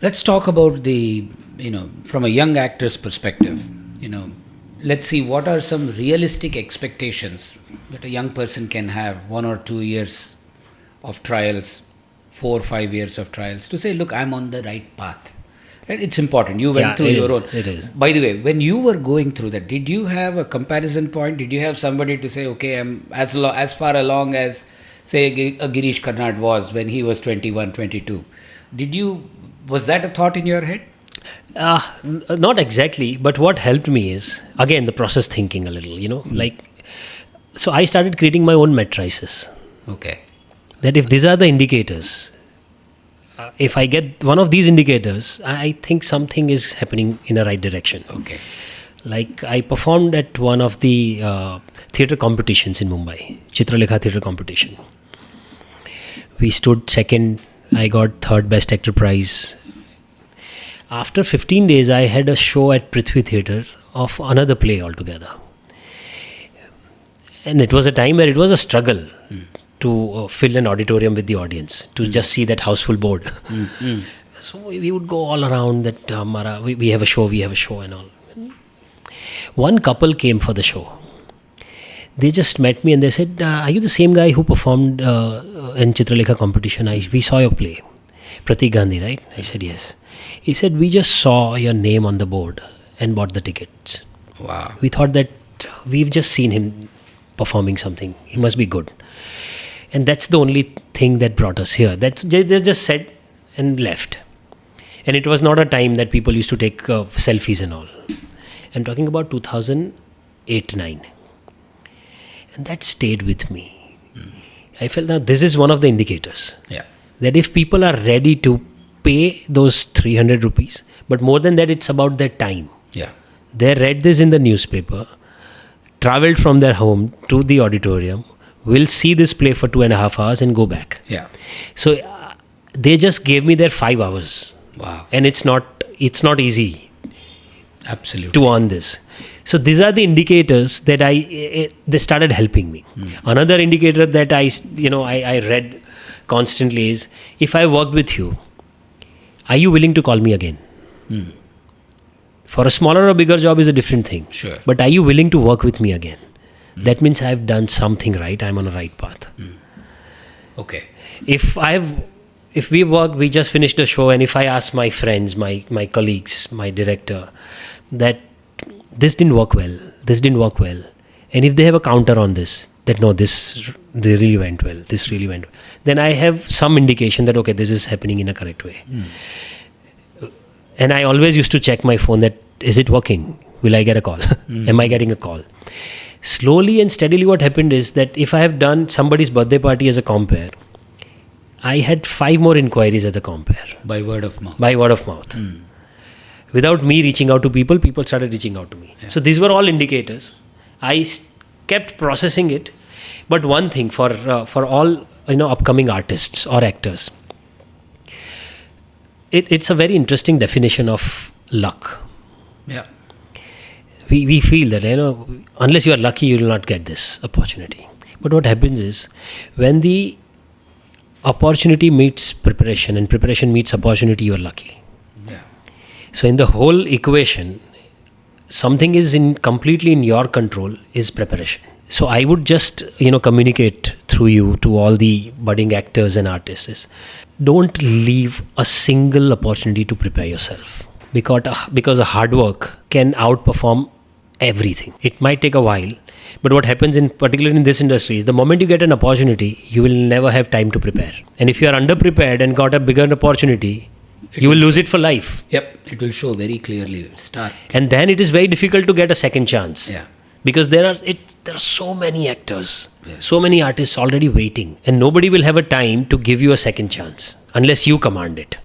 Let's talk about from a young actor's perspective. Let's see what are some realistic expectations that a young person can have 1 or 2 years of trials, 4 or 5 years of trials to say, look, I'm on the right path. Right? It's important. You went through your own. It is. By the way, when you were going through that, did you have a comparison point? Did you have somebody to say, okay, I'm as far along as, say, a Girish Karnad was when he was 21, 22? Was that a thought in your head? Not exactly, but what helped me is, again, the process thinking a little, so I started creating my own matrices. Okay. That if these are the indicators, if I get one of these indicators, I think something is happening in a right direction. Okay. Like I performed at one of the theatre competitions in Mumbai, Chitralekha theatre competition. We stood second. I got third best actor prize. After 15 days, I had a show at Prithvi Theatre of another play altogether. And it was a time where it was a struggle to fill an auditorium with the audience, to just see that houseful board. So we would go all around that, we have a show and all. One couple came for the show. They just met me and they said, are you the same guy who performed in Chitralekha competition? We saw your play. Pratik Gandhi, right? I said, yes. He said, we just saw your name on the board and bought the tickets. Wow. We thought that we've just seen him performing something. He must be good. And that's the only thing that brought us here. They just said and left. And it was not a time that people used to take selfies and all. I'm talking about 2008-9. And that stayed with me. I felt that this is one of the indicators. Yeah. That if people are ready to pay those 300 rupees, but more than that, it's about their time. Yeah. They read this in the newspaper, traveled from their home to the auditorium, will see this play for 2.5 hours and go back. Yeah. So they just gave me their 5 hours. Wow. And it's not easy. Absolutely. To earn this. So these are the indicators that they started helping me. Another indicator that I read constantly is, if I worked with you, are you willing to call me again? For a smaller or bigger job is a different thing. Sure. But are you willing to work with me again? That means I've done something right. I'm on a right path. Okay. If we work, we just finished the show, and if I ask my friends, my colleagues, my director, that this didn't work well, and if they have a counter on this, that no, they really went well, this really went well, then I have some indication that, okay, this is happening in a correct way. And I always used to check my phone that, is it working? Will I get a call? Am I getting a call? Slowly and steadily what happened is that if I have done somebody's birthday party as a compare, I had 5 more inquiries as a compare. By word of mouth. Without me reaching out to people started reaching out to me. Yeah. So these were all indicators. I kept processing it. But one thing for all upcoming artists or actors, it's a very interesting definition of luck. Yeah. We feel that unless you are lucky, you will not get this opportunity. But what happens is, when the opportunity meets preparation and preparation meets opportunity, you are lucky. Yeah. So in the whole equation, something is completely in your control is preparation. So I would just communicate through you to all the budding actors and artists, don't leave a single opportunity to prepare yourself, because a hard work can outperform everything. It might take a while, but what happens particularly in this industry is, the moment you get an opportunity, you will never have time to prepare. And if you are underprepared and got a bigger opportunity, you will lose it for life. Yep, it will show very clearly. And then it is very difficult to get a second chance. Yeah. Because there are so many actors, so many artists already waiting, and nobody will have a time to give you a second chance unless you command it.